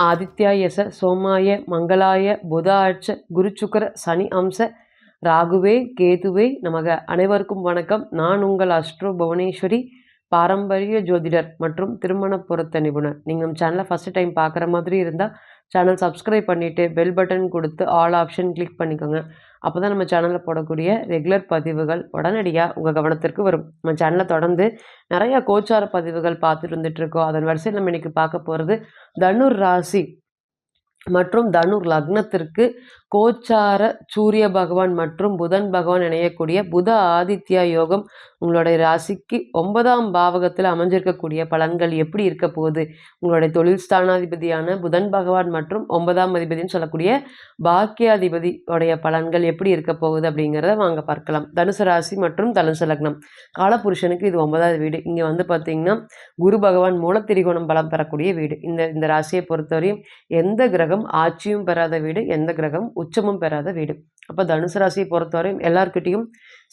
ஆதித்யாயச சோமாய மங்களாய புதாட்ச குருச்சுக்கர சனி அம்ச ராகுவே கேதுவே நமக. அனைவருக்கும் வணக்கம். நான் உங்கள் அஸ்ட்ரோ புவனேஸ்வரி, பாரம்பரிய ஜோதிடர் மற்றும் திருமண பொருத்த நிபுணர். நீங்கள் நம்ம சேனலை ஃபஸ்ட்டு டைம் பார்க்குற மாதிரி இருந்தால் சேனல் சப்ஸ்கிரைப் பண்ணிவிட்டு பெல் பட்டன் கொடுத்து ஆல் ஆப்ஷன் கிளிக் பண்ணிக்கோங்க. அப்போ தான் நம்ம சேனலில் போடக்கூடிய ரெகுலர் பதிவுகள் உடனடியாக உங்கள் கவனத்திற்கு வரும். நம்ம சேனலில் தொடர்ந்து நிறையா கோச்சார பதிவுகள் பார்த்துட்டு வந்துட்டுருக்கோம். அதன் வரிசையில் நம்ம இன்றைக்கி பார்க்க போகிறது தனுர் ராசி மற்றும் தனுர் லக்னத்திற்கு கோச்சார சூரிய பகவான் மற்றும் புதன் பகவான் இணையக்கூடிய புத ஆதித்யா யோகம் உங்களுடைய ராசிக்கு 9ஆம் பாவகத்தில் அமைஞ்சிருக்கக்கூடிய பலன்கள் எப்படி இருக்க போகுது, உங்களுடைய தொழில் ஸ்தானாதிபதியான புதன் பகவான் மற்றும் 9ஆம் அதிபதினு சொல்லக்கூடிய பாக்கியாதிபதி உடைய பலன்கள் எப்படி இருக்க போகுது அப்படிங்கிறத வாங்க பார்க்கலாம். தனுசு ராசி மற்றும் தனுசு லக்னம் காலபுருஷனுக்கு இது 9வது வீடு. இங்கே வந்து பார்த்திங்கன்னா குரு பகவான் மூலத்திரிகோணம் பலம் பெறக்கூடிய வீடு. இந்த ராசியை பொறுத்தவரையும் எந்த கிரகம் ஆட்சியும் பெறாத வீடு, எந்த கிரகம் உச்சமும் பெறாத வீடு. அப்போ தனுசு ராசியை பொறுத்தவரையும் எல்லார்கிட்டையும்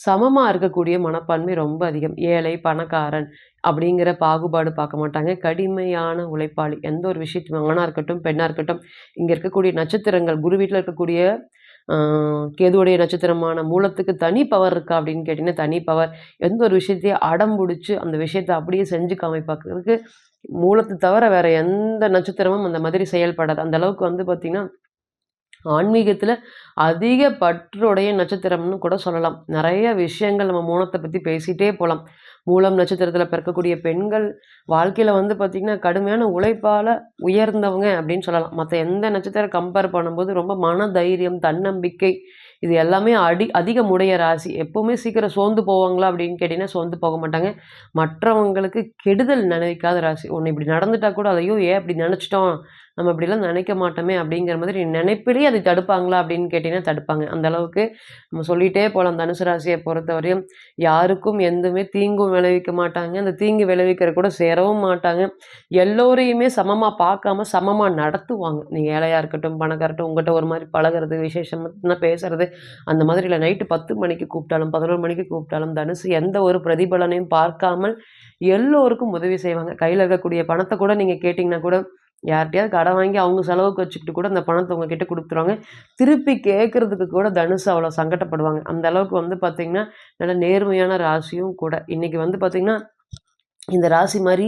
சமமாக இருக்கக்கூடிய மனப்பான்மை ரொம்ப அதிகம். ஏழை பணக்காரன் அப்படிங்கிற பாகுபாடு பார்க்க மாட்டாங்க. கடுமையான உழைப்பாளி. எந்த ஒரு விஷயத்தையும் ஆணாக இருக்கட்டும் பெண்ணாக இருக்கட்டும், இங்கே இருக்கக்கூடிய நட்சத்திரங்கள் குரு வீட்டில் இருக்கக்கூடிய கேதுவுடைய நட்சத்திரமான மூலத்துக்கு தனி பவர் இருக்கா அப்படின்னு கேட்டிங்கன்னா தனி பவர். எந்த ஒரு விஷயத்தையும் அடம் பிடிச்சி அந்த விஷயத்தை அப்படியே செஞ்சு காமிப்பாக்கிறதுக்கு மூலத்தை தவிர வேறு எந்த நட்சத்திரமும் அந்த மாதிரி செயல்படாது. அந்த அளவுக்கு வந்து பார்த்திங்கன்னா ஆன்மீகத்தில் அதிக பற்றுடைய நட்சத்திரம்னு கூட சொல்லலாம். நிறைய விஷயங்கள் நம்ம மூலத்தை பற்றி பேசிகிட்டே போகலாம். மூலம் நட்சத்திரத்தில் பிறக்கக்கூடிய பெண்கள் வாழ்க்கையில் வந்து பார்த்திங்கன்னா கடுமையான உழைப்பால் உயர்ந்தவங்க அப்படின்னு சொல்லலாம். மற்ற எந்த நட்சத்திரம் கம்பேர் பண்ணும்போது ரொம்ப மன தைரியம், தன்னம்பிக்கை இது எல்லாமே அதிகமுடைய ராசி. எப்போவுமே சீக்கிரம் சோர்ந்து போவாங்களா அப்படின்னு கேட்டிங்கன்னா சோர்ந்து போக மாட்டாங்க. மற்றவங்களுக்கு கெடுதல் நினைக்காத ராசி. ஒன்று இப்படி நடந்துட்டால் கூட அதையோ ஏன் அப்படி நினச்சிட்டோம், நம்ம இப்படிலாம் நினைக்க மாட்டோமே அப்படிங்கிற மாதிரி நினைப்பிலேயே அதை தடுப்பாங்களா அப்படின்னு கேட்டிங்கன்னா தடுப்பாங்க. அந்த அளவுக்கு நம்ம சொல்லிகிட்டே போகலாம். தனுசு ராசியை பொறுத்தவரையும் யாருக்கும் எதுவுமே தீங்கும் விளைவிக்க மாட்டாங்க. அந்த தீங்கு விளைவிக்கிற கூட சேரவும் மாட்டாங்க. எல்லோரையுமே சமமாக பார்க்காம சமமாக நடத்துவாங்க. நீங்கள் ஏழையாக இருக்கட்டும் பணக்காரட்டும் உங்கள்கிட்ட ஒரு மாதிரி பழகிறது, விசேஷமாக பேசுறது, அந்த மாதிரி இல்லை. நைட்டு 10 மணிக்கு கூப்பிட்டாலும் 11 மணிக்கு கூப்பிட்டாலும் தனுசு எந்த ஒரு பிரதிபலனையும் பார்க்காமல் எல்லோருக்கும் உதவி செய்வாங்க. கையில் இருக்கக்கூடிய பணத்தை கூட நீங்கள் கேட்டிங்கன்னா கூட யார்கிட்டையாவது கடை வாங்கி அவங்க செலவுக்கு வச்சுக்கிட்டு கூட அந்த பணத்தை உங்ககிட்ட கொடுத்துருவாங்க. திருப்பி கேட்குறதுக்கு கூட தனுசு அவ்வளோ சங்கடப்படுவாங்க. அந்த அளவுக்கு வந்து பார்த்திங்கன்னா நல்ல நேர்மையான ராசியும் கூட. இன்றைக்கி வந்து பார்த்திங்கன்னா இந்த ராசி மாதிரி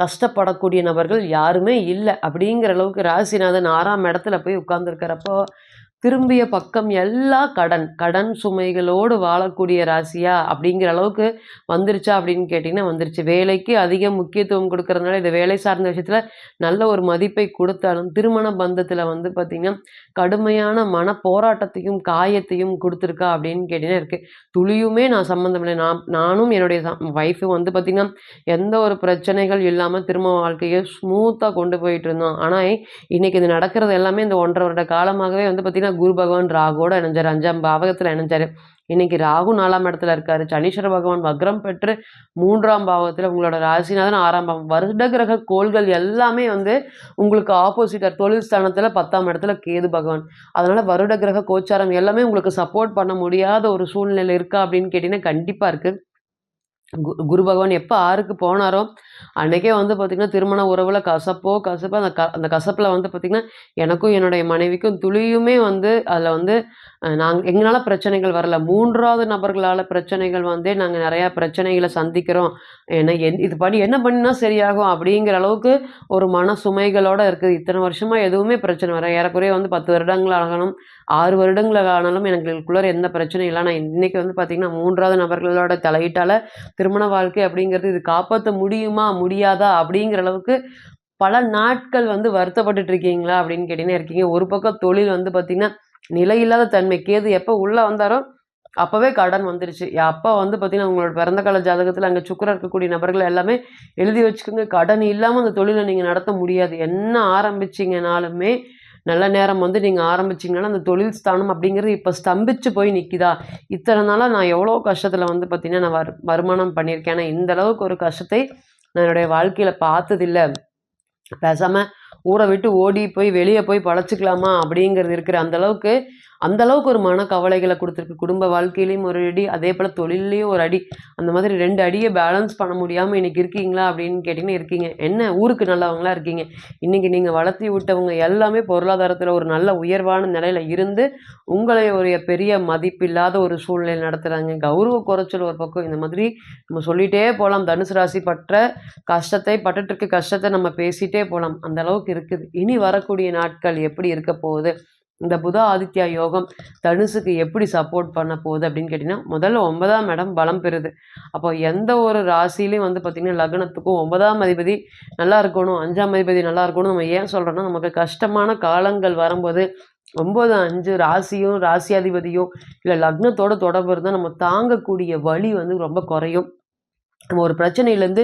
கஷ்டப்படக்கூடிய நபர்கள் யாருமே இல்லை அப்படிங்கிற அளவுக்கு ராசிநாதன் 6ஆம் இடத்துல போய் உட்கார்ந்துருக்கிறப்போ திரும்பிய பக்கம் எல்லா கடன் சுமைகளோடு வாழக்கூடிய ராசியா அப்படிங்கிற அளவுக்கு வந்துருச்சா அப்படின்னு கேட்டிங்கன்னா வந்துருச்சு. வேலைக்கு அதிக முக்கியத்துவம் கொடுக்கறதுனால இந்த வேலை சார்ந்த விஷயத்தில் நல்ல ஒரு மதிப்பை கொடுத்தாலும் திருமண பந்தத்தில் வந்து பார்த்திங்கன்னா கடுமையான மன போராட்டத்தையும் காயத்தையும் கொடுத்துருக்கா அப்படின்னு கேட்டிங்கன்னா இருக்குது. துளியுமே நான் சம்மந்தம் இல்லை. நானும் என்னுடைய ஒய்ஃபும் வந்து பார்த்திங்கன்னா எந்த ஒரு பிரச்சனைகள் இல்லாமல் திருமண வாழ்க்கையை ஸ்மூத்தாக கொண்டு போயிட்டு இருந்தோம். ஆனால் இன்றைக்கி இது நடக்கிறது எல்லாமே இந்த 1.5 வருட காலமாகவே வந்து பார்த்திங்கன்னா குரு பகவான் ராகுவோட இணைஞ்சார். 5ஆம் பாவகத்தில் இணைஞ்சார். இன்னைக்கு ராகு 4ஆம் இடத்துல இருக்காரு. சனீஸ்வர பகவான் வக்ரம் பெற்று 3ஆம் பாவத்தில் உங்களோட ராசிநாதன் 6ஆம் பாவம். வருட கிரக கோள்கள் எல்லாமே வந்து உங்களுக்கு ஆப்போசிட்டாக தொழில் ஸ்தானத்தில் 10ஆம் இடத்துல கேது பகவான். அதனால் வருட கிரக கோச்சாரம் எல்லாமே உங்களுக்கு சப்போர்ட் பண்ண முடியாத ஒரு சூழ்நிலை இருக்கா அப்படின்னு கேட்டிங்கன்னா கண்டிப்பாக இருக்குது. குரு பகவான் எப்போ 6க்கு போனாரோ அன்றைக்கே வந்து பார்த்திங்கன்னா திருமண உறவில் கசப்போ அந்த கசப்பில் வந்து பார்த்திங்கன்னா எனக்கும் என்னுடைய மனைவிக்கும் துளியுமே வந்து அதில் வந்து எங்களால் பிரச்சனைகள் வரல. 3வது நபர்களால் பிரச்சனைகள் வந்து நாங்கள் நிறையா பிரச்சனைகளை சந்திக்கிறோம். ஏன்னா இது என்ன பண்ணினா சரியாகும் அப்படிங்கிற அளவுக்கு ஒரு மன சுமைகளோடு இருக்குது. இத்தனை வருஷமாக எதுவுமே பிரச்சனை வர ஏறக்குறைய வந்து 10 வருடங்கள் ஆகணும், 6 வருடங்கள் ஆனாலும் எங்களுக்குள்ளே எந்த பிரச்சனையும் இல்லை. ஆனால் இன்றைக்கி வந்து பார்த்திங்கன்னா 3வது நபர்களோட தலையீட்டால் திருமண வாழ்க்கை அப்படிங்கிறது இது காப்பாற்ற முடியுமா முடியாதா அப்படிங்கிற அளவுக்கு பல நாட்கள் வந்து வருத்தப்பட்டுட்டு இருக்கீங்களா அப்படின்னு கேட்டிங்கன்னா இருக்கீங்க. ஒரு பக்கம் தொழில் வந்து பார்த்திங்கன்னா நிலையில்லாத தன்மை. கேது எப்போ உள்ளே வந்தாரோ அப்போவே கடன் வந்துருச்சு. அப்போ வந்து பார்த்திங்கன்னா உங்களோட பிறந்த கால ஜாதகத்தில் அங்கே சுக்கிரன் இருக்கக்கூடிய நபர்கள் எல்லாமே எழுதி வச்சுக்கோங்க. கடன் இல்லாமல் அந்த தொழிலை நீங்கள் நடத்த முடியாது. என்ன ஆரம்பிச்சிங்கனாலுமே நல்ல நேரம் வந்து நீங்கள் ஆரம்பிச்சிங்கன்னா அந்த தொழில் ஸ்தானம் அப்படிங்கிறது இப்போ ஸ்தம்பிச்சு போய் நிற்கிதா. இத்தனை நாளாக நான் எவ்வளோ கஷ்டத்தில் வந்து பார்த்திங்கன்னா நான் வருமானம் பண்ணியிருக்கேன். ஆனால் இந்த அளவுக்கு ஒரு கஷ்டத்தை நான் என்னுடைய வாழ்க்கையில் பார்த்ததில்லை. பேசாமல் ஊரை விட்டு ஓடி போய் வெளியே போய் பழச்சிக்கலாமா அப்படிங்கிறது இருக்கிற அந்தளவுக்கு அந்த அளவுக்கு ஒரு மனக்கவலைகள குடுத்துருக்கு. குடும்ப வாழ்க்கையிலயும் ஒரு அடி, அதேபோல தொழில்லயும் ஒரு அடி. அந்த மாதிரி 2 அடிய பேலன்ஸ் பண்ண முடியாம இன்னைக்கு இருக்கீங்களா? அப்படின்னு கேட்டீங்கன்னா இருக்கீங்க. என்ன ஊருக்கு நல்லவங்களா இருக்கீங்க. இன்னைக்கு நீங்க வளர்த்தி விட்டவங்க எல்லாமே பொருளாதாரத்துல ஒரு நல்ல உயர்வான நிலையில இருந்து, உங்களை ஒரு பெரிய மதிப்பில்லாத ஒரு சூழ்நிலையில நடத்துறாங்க. கௌரவ குறைச்சல் ஒரு பக்கம். இந்த மாதிரி நம்ம சொல்லிட்டே போலாம். தனுசு ராசி பட்டுட்டு இருக்க கஷ்டத்த நம்ம பேசிட்டே போலாம். அந்த அளவுக்கு இருக்குது. இனி வரக்கூடிய நாட்கள் எப்படி இருக்க போகுது? இந்த புத ஆதித்யா யோகம் தனுசுக்கு எப்படி சப்போர்ட் பண்ண போகுது அப்படின்னு கேட்டீங்கன்னா, முதல்ல 9ஆம் இடம் பலம் பெறுது. அப்போ எந்த ஒரு ராசியிலயும் வந்து பார்த்தீங்கன்னா, லக்னத்துக்கும் 9ஆம் அதிபதி நல்லா இருக்கணும், 5ஆம் அதிபதி நல்லா இருக்கணும். நம்ம ஏன் சொல்றோம்னா, நமக்கு கஷ்டமான காலங்கள் வரும்போது 9, 5 ராசியும், ராசியாதிபதியும் இல்ல லக்னத்தோட தொடர்பு இருந்தா நம்ம தாங்கக்கூடிய வலி வந்து ரொம்ப குறையும். நம்ம ஒரு பிரச்சனையிலேருந்து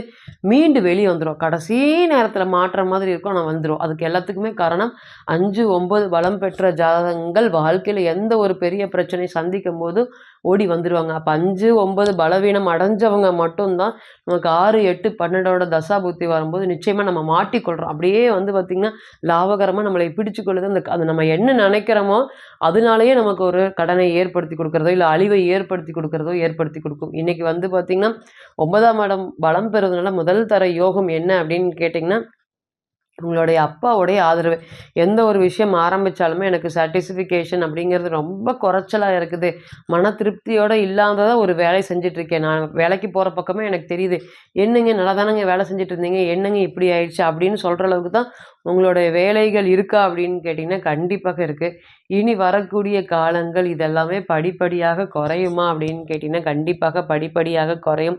மீண்டு வெளியே வந்துரும். கடைசி நேரத்தில மாட்ற மாதிரி இருக்கும். ஆனா வந்துரும். அதுக்கு எல்லாத்துக்குமே காரணம் 5, 9 பலம் பெற்ற ஜாதகங்கள் வாழ்க்கையில எந்த ஒரு பெரிய பிரச்சனையை சந்திக்கும்போது ஓடி வந்துருவாங்க. அப்ப 5, 9 பலவீனம் அடைஞ்சவங்க மட்டும் தான் நமக்கு 6, 8, 12ஓட தசாபுத்தி வரும்போது நிச்சயமா நம்ம மாட்டிக்கொள்றோம். அப்படியே வந்து பார்த்தீங்கன்னா, லாபகரமா நம்மளை பிடிச்சுக் கொள்ளுது. அது நம்ம என்ன நினைக்கிறோமோ, அதனாலேயே நமக்கு ஒரு கடனை ஏற்படுத்தி குடுக்குறதோ, இல்ல அழிவை ஏற்படுத்தி குடுக்குறதோ ஏற்படுத்தி குடுக்கும். இன்னைக்கு வந்து பார்த்தீங்கன்னா, 9ஆம் இடம் பலம் பெறுவதனால முதல் தர யோகம் என்ன அப்படின்னு கேட்டிங்கன்னா, உங்களுடைய அப்பாவுடைய ஆதரவு. எந்த ஒரு விஷயம் ஆரம்பிச்சாலுமே எனக்கு சாட்டிஸ்ஃபிகேஷன் அப்படிங்கிறது ரொம்ப குறைச்சலா இருக்குது. மன திருப்தியோட இல்லாததா ஒரு வேலை செஞ்சுட்ருக்கேன். நான் வேலைக்கு போற பக்கமே எனக்கு தெரியுது. "என்னங்க நல்லா தானங்க வேலை செஞ்சுட்டு இருந்தீங்க. என்னங்க இப்படி ஆயிடுச்சு?" அப்படின்னு சொல்ற அளவுக்கு தான் உங்களுடைய வேலைகள் இருக்கா அப்படின்னு கேட்டிங்கன்னா, கண்டிப்பாக இருக்கு. இனி வரக்கூடிய காலங்கள் இதெல்லாமே படிப்படியாக குறையுமா அப்படின்னு கேட்டிங்கன்னா, கண்டிப்பாக படிப்படியாக குறையும்.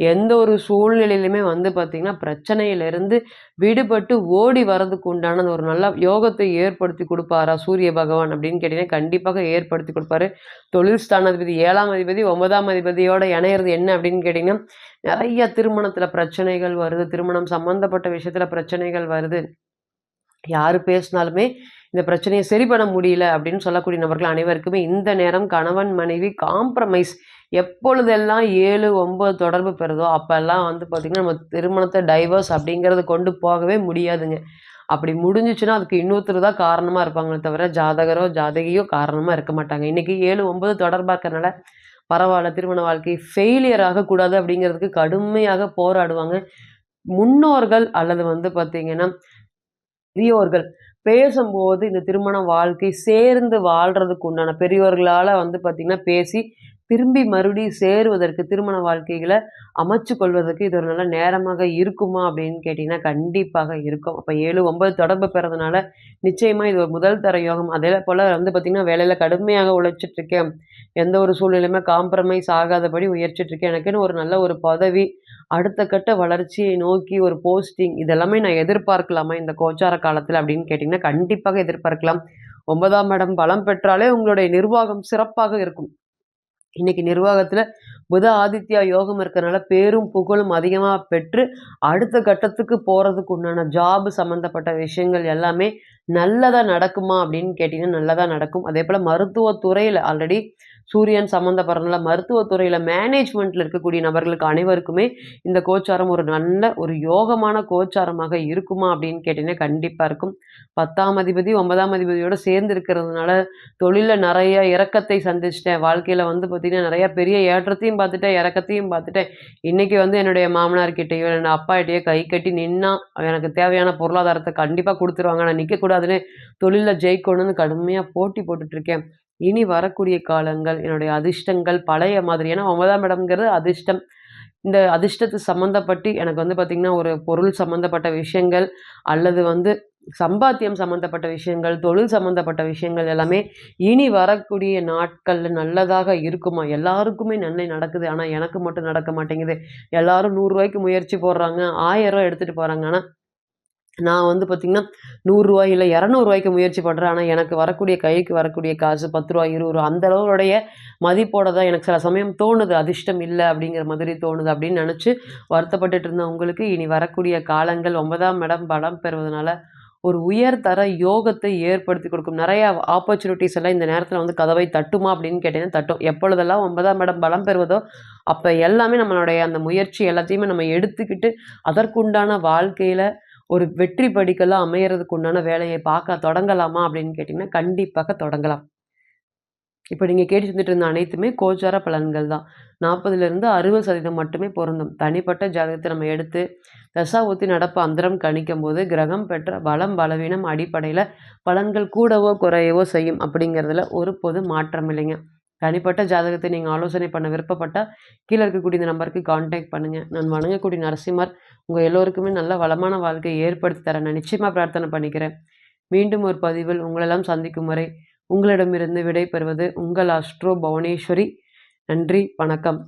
எந்த ஒரு சூழ்நிலையிலுமே வந்து பார்த்தீங்கன்னா, பிரச்சனையிலிருந்து விடுபட்டு ஓடி வரதுக்கு உண்டான ஒரு நல்ல யோகத்தை ஏற்படுத்தி குடுப்பாரா சூரிய பகவான் அப்படின்னு கேட்டீங்கன்னா, கண்டிப்பாக ஏற்படுத்தி குடுப்பாரு. தொழில் ஸ்தானாதிபதி 7ஆம் அதிபதி 9ஆம் அதிபதியோட இணையறது என்ன அப்படின்னு கேட்டீங்கன்னா, நெறைய திருமணத்தில பிரச்சனைகள் வருது. திருமணம் சம்மந்தப்பட்ட விஷயத்தில பிரச்சனைகள் வருது. யாரு பேசினாலுமே இந்த பிரச்சனைய சரி பண்ண முடியல அப்படின்னு சொல்லக்கூடிய நபர்கள் அனைவருக்குமே இந்த நேரம் கணவன், மனைவி காம்ப்ரமைஸ் எப்பொழுதெல்லாம் 7, 9 தொடர்பு பெறுதோ, அப்பல்லாம் வந்து பார்த்தீங்கன்னா, நம்ம திருமணத்த டைவர்ஸ் அப்படிங்கிறது கொண்டு போகவே முடியாதுங்க. அப்படி முடிஞ்சுச்சுன்னா, அதுக்கு இன்னொருத்தர் தான் காரணமா இருப்பாங்களே தவிர, ஜாதகரோ, ஜாதகியோ காரணமா இருக்க மாட்டாங்க. இன்னைக்கு 7, 9 தொடர்பா இருக்கறனால, பரவால்ல திருமண வாழ்க்கை ஃபெயிலியர் ஆகக்கூடாது அப்படிங்கிறதுக்கு கடுமையாக போராடுவாங்க. முன்னோர்கள் அல்லது வந்து பார்த்தீங்கன்னா பெரியோர்கள் பேசும்போது இந்த திருமண வாழ்க்கை சேர்ந்து வாழ்றதுக்கு உண்டான பெரியோர்களால வந்து பார்த்தீங்கன்னா, பேசி திரும்பி மறுபடியும் சேருவதற்கு திருமண வாழ்க்கைகள அமைச்சு கொள்வதற்கு இது ஒரு நல்ல நேரமாக இருக்குமா? அப்படின்னு கேட்டீங்கன்னா, கண்டிப்பாக இருக்கும். அப்ப 7, 9 தொடர்பு பெறதுனால நிச்சயமா இது ஒரு முதல் தர யோகம். அதே போல வந்து பார்த்தீங்கன்னா, வேலையில கடுமையாக உழைச்சிட்டுருக்கேன். எந்த ஒரு சூழ்நிலையுமே காம்ப்ரமைஸ் ஆகாதபடி உயர்ச்சிட்டுருக்கேன். எனக்குன்னு ஒரு நல்ல ஒரு பதவி, அடுத்த கட்ட வளர்ச்சியை நோக்கி ஒரு போஸ்டிங் இதெல்லாமே நான் எதிர்பார்க்கலாமா இந்த கோச்சார காலத்துல அப்படின்னு கேட்டீங்கன்னா, கண்டிப்பாக எதிர்பார்க்கலாம். 9ஆம் இடம் பலம் பெற்றாலே உங்களுடைய நிர்வாகம் சிறப்பாக இருக்கும். இன்னைக்கு நிர்வாகத்துல புத ஆதித்யா யோகம் இருக்கறனால பேரும், புகழும் அதிகமா பெற்று, அடுத்த கட்டத்துக்கு போறதுக்கு உண்டான ஜாப் சம்மந்தப்பட்ட விஷயங்கள் எல்லாமே நல்லதா நடக்குமா அப்படின்னு கேட்டீங்கன்னா, நல்லதா நடக்கும். அதேபோல மருத்துவ துறையில ஆல்ரெடி சூரியன் சம்மந்தப்படுறனால மருத்துவ துறையில மேனேஜ்மெண்ட்ல இருக்கக்கூடிய நபர்களுக்கு அனைவருக்குமே இந்த கோச்சாரம் ஒரு நல்ல ஒரு யோகமான கோச்சாரமாக இருக்குமா அப்படின்னு கேட்டீங்கன்னா, கண்டிப்பா இருக்கும். 10ஆம் அதிபதி 9ஆம் அதிபதியோட சேர்ந்து இருக்கிறதுனால தொழில்ல நெறைய இறக்கத்தை சந்திச்சுட்டேன். வாழ்க்கையில வந்து பார்த்தீங்கன்னா, நெறைய பெரிய ஏற்றத்தையும் பார்த்துட்டேன், இறக்கத்தையும் பார்த்துட்டேன். இன்னைக்கு வந்து என்னுடைய மாமனார் கிட்டயோ, என்னோட அப்பாகிட்டயோ கை கட்டி நின்னா, எனக்கு தேவையான பொருளாதாரத்த கண்டிப்பா குடுத்துருவாங்க. நான் நிக்கக்கூடாதுன்னு தொழில்ல ஜெயிக்கணும்னு கடுமையா போட்டி போட்டுட்டு இருக்கேன். இனி வரக்கூடிய காலங்கள், என்னுடைய அதிர்ஷ்டங்கள் பழைய மாதிரி ஏன்னா 9ஆம் இடம்ங்கிறது அதிர்ஷ்டம். இந்த அதிர்ஷ்டத்து சம்மந்தப்பட்டு எனக்கு வந்து பார்த்தீங்கன்னா, ஒரு பொருள் சம்மந்தப்பட்ட விஷயங்கள் அல்லது வந்து சம்பாத்தியம் சம்மந்தப்பட்ட விஷயங்கள், தொழில் சம்மந்தப்பட்ட விஷயங்கள் எல்லாமே இனி வரக்கூடிய நாட்கள்ல நல்லதாக இருக்குமா? எல்லாருக்குமே நன்மை நடக்குது. ஆனா, எனக்கு மட்டும் நடக்க மாட்டேங்குது. எல்லாரும் ரூ. 100க்கு முயற்சி போடுறாங்க. ரூ. 1000 எடுத்துட்டு போறாங்க. ஆனா, நான் வந்து பார்த்தீங்கன்னா, ரூ. 100 இல்ல ரூ. 200க்கு முயற்சி பண்றேன். ஆனா, எனக்கு வரக்கூடிய கைக்கு வரக்கூடிய காசு ரூ. 10 ரூ. 20 அந்த அளவுடைய மதிப்போட தான் எனக்கு சில சமயம் தோணுது. அதிர்ஷ்டம் இல்ல அப்படிங்கிற மாதிரி தோணுது அப்படின்னு நெனச்சு வருத்தப்பட்டுட்டு இருந்த உங்களுக்கு, இனி வரக்கூடிய காலங்கள் 9ஆம் இடம் பலம் பெறுவதனால, ஒரு உயர்தர யோகத்தை ஏற்படுத்திக் கொடுக்கும். நெறைய ஆப்பர்ச்சுனிட்டீஸ் எல்லாம் இந்த நேரத்தில வந்து கதவை தட்டுமா அப்படின்னு கேட்டீங்கன்னா, தட்டும். எப்பொழுதெல்லாம் 9ஆம் இடம் பலம் பெறுவதோ, அப்ப எல்லாமே நம்மளுடைய அந்த முயற்சி எல்லாத்தையுமே நம்ம எடுத்துக்கிட்டு, அதற்குண்டான வாழ்க்கையில ஒரு வெற்றி படிக்கல்லாம் அமையறதுக்கு உண்டான வேலையை பார்க்க தொடங்கலாமா அப்படின்னு கேட்டீங்கன்னா, கண்டிப்பாக தொடங்கலாம். இப்போ நீங்க கேட்டுட்டு இருந்துட்டு இருந்த அனைத்துமே கோச்சார பலன்கள் தான். 40லிருந்து 60% மட்டுமே பொருந்தும். தனிப்பட்ட ஜாதகத்த நம்ம எடுத்து தசாபுத்தி நடப்பு அந்தரம் கணிக்கும்போது, கிரகம் பெற்ற பலம், பலவீனம் அடிப்படையில பலன்கள் கூடவோ, குறையவோ செய்யும் அப்படிங்கிறதுல ஒரு பொது மாற்றம் இல்லைங்க. தனிப்பட்ட ஜாதகத்தை நீங்க ஆலோசனை பண்ண விருப்பப்பட்டா, கீழ இருக்கக்கூடிய இந்த நம்பருக்கு கான்டாக்ட் பண்ணுங்க. நான் வணங்கக்கூடிய நரசிம்மர் உங்க எல்லோருக்குமே நல்ல வளமான வாழ்க்கையை ஏற்படுத்தி தர நான் நிச்சயமா பிரார்த்தனை பண்ணிக்கிறேன். மீண்டும் ஒரு பதிவில் உங்களெல்லாம் சந்திக்கும் வரை உங்களிடமிருந்து விடை பெறுவது உங்கள் அஸ்ட்ரோ புவனேஸ்வரி. நன்றி, வணக்கம்.